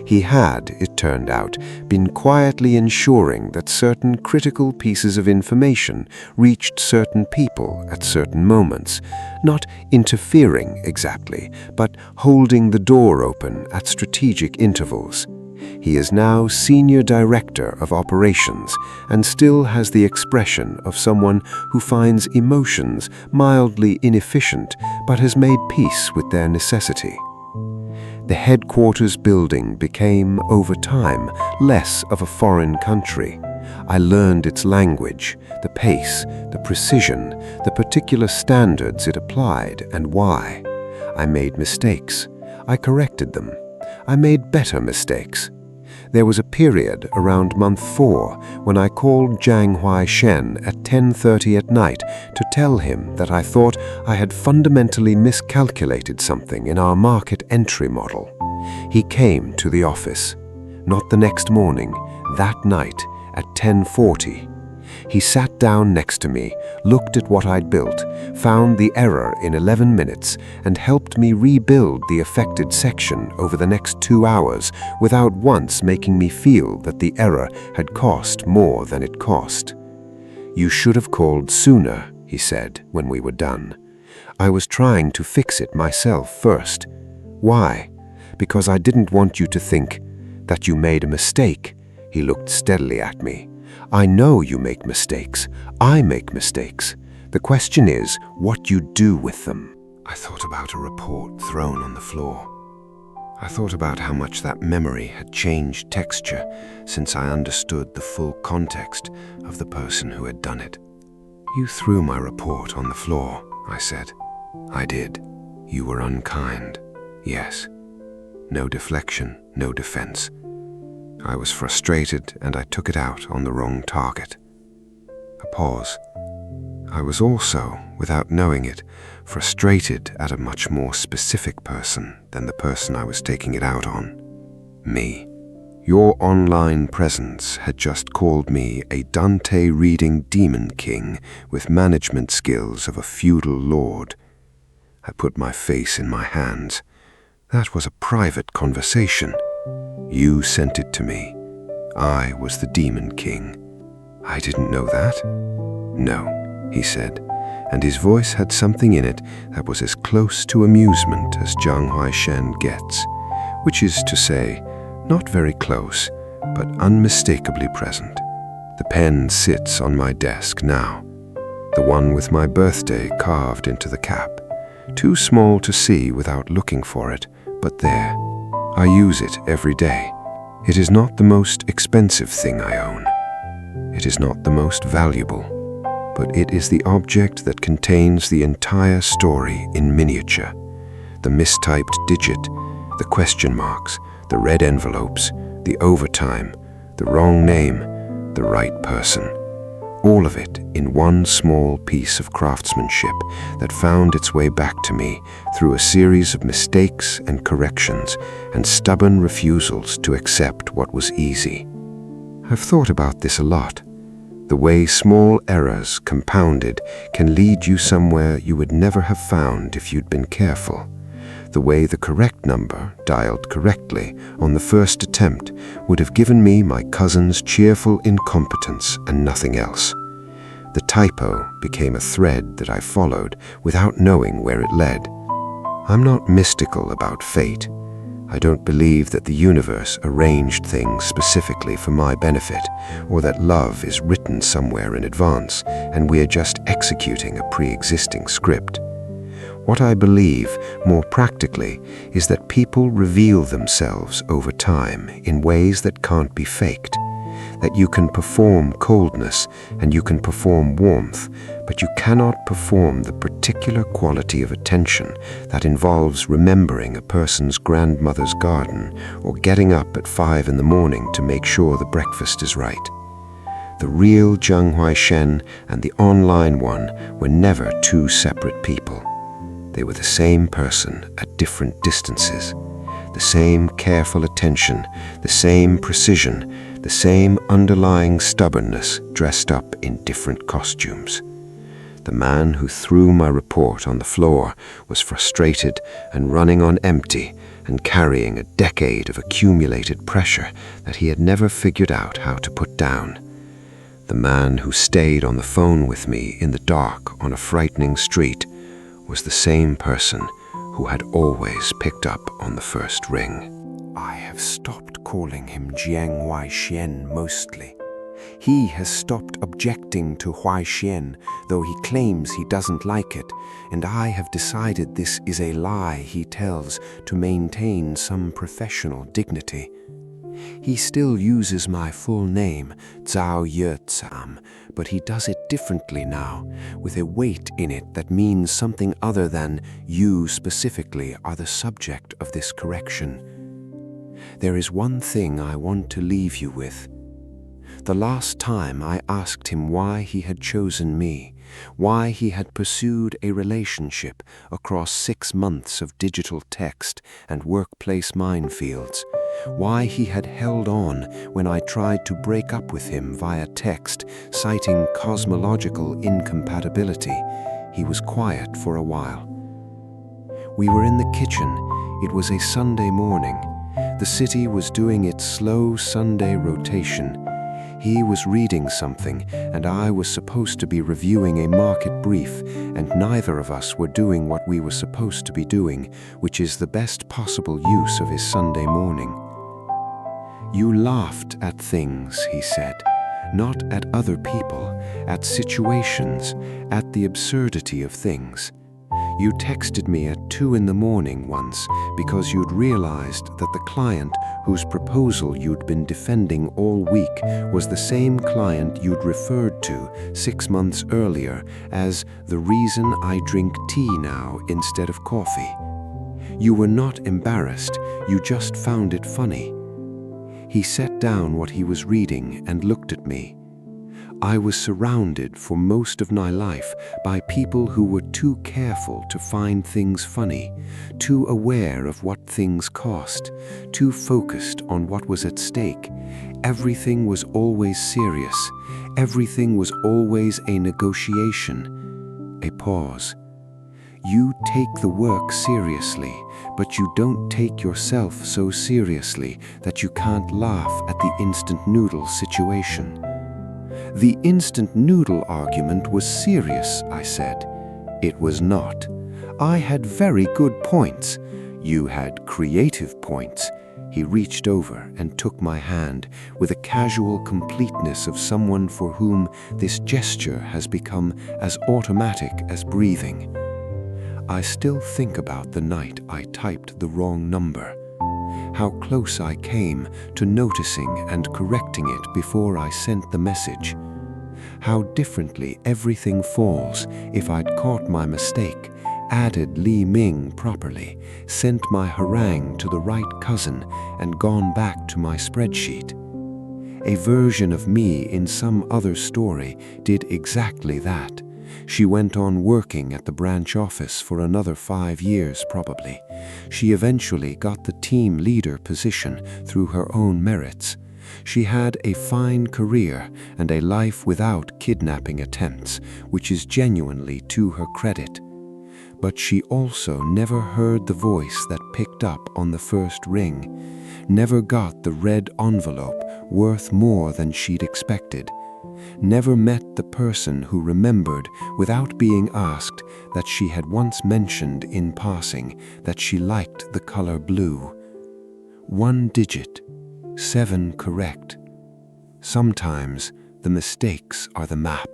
He had, it turned out, been quietly ensuring that certain critical pieces of information reached certain people at certain moments, not interfering exactly, but holding the door open at strategic intervals. He is now Senior Director of Operations and still has the expression of someone who finds emotions mildly inefficient but has made peace with their necessity. The headquarters building became, over time, less of a foreign country. I learned its language, the pace, the precision, the particular standards it applied, and why. I made mistakes. I corrected them. I made better mistakes. There was a period around month 4 when I called Jiang Huaishen at 10:30 at night to tell him that I thought I had fundamentally miscalculated something in our market entry model. He came to the office. Not the next morning, that night at 10:40. He sat down next to me, looked at what I'd built, found the error in 11 minutes, and helped me rebuild the affected section over the next 2 hours without once making me feel that the error had cost more than it cost. "You should have called sooner," he said when we were done. "I was trying to fix it myself first." "Why?" "Because I didn't want you to think that you made a mistake." He looked steadily at me. "I know you make mistakes. I make mistakes. The question is what you do with them." I thought about a report thrown on the floor. I thought about how much that memory had changed texture since I understood the full context of the person who had done it. "You threw my report on the floor," I said. "I did. You were unkind. Yes. No deflection, no defense. I was frustrated and I took it out on the wrong target." A pause. I was also, without knowing it, frustrated at a much more specific person than the person I was taking it out on. Me. Your online presence had just called me a Dante-reading demon king with management skills of a feudal lord. I put my face in my hands. That was a private conversation. You sent it to me. I was the Demon King. I didn't know that. No, he said, and his voice had something in it that was as close to amusement as Jiang Huaishen gets, which is to say, not very close, but unmistakably present. The pen sits on my desk now, the one with my birthday carved into the cap, too small to see without looking for it, but there. I use it every day. It is not the most expensive thing I own. It is not the most valuable, but it is the object that contains the entire story in miniature. The mistyped digit, the question marks, the red envelopes, the overtime, the wrong name, the right person. All of it in one small piece of craftsmanship that found its way back to me through a series of mistakes and corrections and stubborn refusals to accept what was easy. I've thought about this a lot. The way small errors compounded can lead you somewhere you would never have found if you'd been careful. The way the correct number, dialed correctly on the first attempt, would have given me my cousin's cheerful incompetence and nothing else. The typo became a thread that I followed without knowing where it led. I'm not mystical about fate. I don't believe that the universe arranged things specifically for my benefit, or that love is written somewhere in advance and we're just executing a pre-existing script. What I believe, more practically, is that people reveal themselves over time in ways that can't be faked. That you can perform coldness and you can perform warmth, but you cannot perform the particular quality of attention that involves remembering a person's grandmother's garden or getting up at 5 in the morning to make sure the breakfast is right. The real Jiang Huaishen and the online one were never two separate people. They were the same person at different distances, the same careful attention, the same precision, the same underlying stubbornness dressed up in different costumes. The man who threw my report on the floor was frustrated and running on empty and carrying a decade of accumulated pressure that he had never figured out how to put down. The man who stayed on the phone with me in the dark on a frightening street was the same person who had always picked up on the first ring. I have stopped calling him Jiang Huaishen mostly. He has stopped objecting to Huaishen, though he claims he doesn't like it, and I have decided this is a lie he tells to maintain some professional dignity. He still uses my full name, Zhao Yezam, but he does it differently now, with a weight in it that means something other than you specifically are the subject of this correction. There is one thing I want to leave you with. The last time I asked him why he had chosen me, why he had pursued a relationship across 6 months of digital text and workplace minefields, why he had held on when I tried to break up with him via text, citing cosmological incompatibility, he was quiet for a while. We were in the kitchen. It was a Sunday morning. The city was doing its slow Sunday rotation. He was reading something, and I was supposed to be reviewing a market brief, and neither of us were doing what we were supposed to be doing, which is the best possible use of his Sunday morning. You laughed at things, he said, not at other people, at situations, at the absurdity of things. You texted me at 2 in the morning once because you'd realized that the client whose proposal you'd been defending all week was the same client you'd referred to 6 months earlier as the reason I drink tea now instead of coffee. You were not embarrassed, you just found it funny. He set down what he was reading and looked at me. I was surrounded for most of my life by people who were too careful to find things funny, too aware of what things cost, too focused on what was at stake. Everything was always serious. Everything was always a negotiation. A pause. You take the work seriously but you don't take yourself so seriously that you can't laugh at the instant noodle situation. The instant noodle argument was serious, I said. It was not. I had very good points. You had creative points. He reached over and took my hand with a casual completeness of someone for whom this gesture has become as automatic as breathing. I still think about the night I typed the wrong number. How close I came to noticing and correcting it before I sent the message. How differently everything falls if I'd caught my mistake, added Li Ming properly, sent my harangue to the right cousin, and gone back to my spreadsheet. A version of me in some other story did exactly that. She went on working at the branch office for another 5 years probably. She eventually got the team leader position through her own merits. She had a fine career and a life without kidnapping attempts, which is genuinely to her credit. But she also never heard the voice that picked up on the first ring, never got the red envelope worth more than she'd expected, never met the person who remembered without being asked that she had once mentioned in passing that she liked the color blue. 1 digit, 7 correct. Sometimes the mistakes are the map.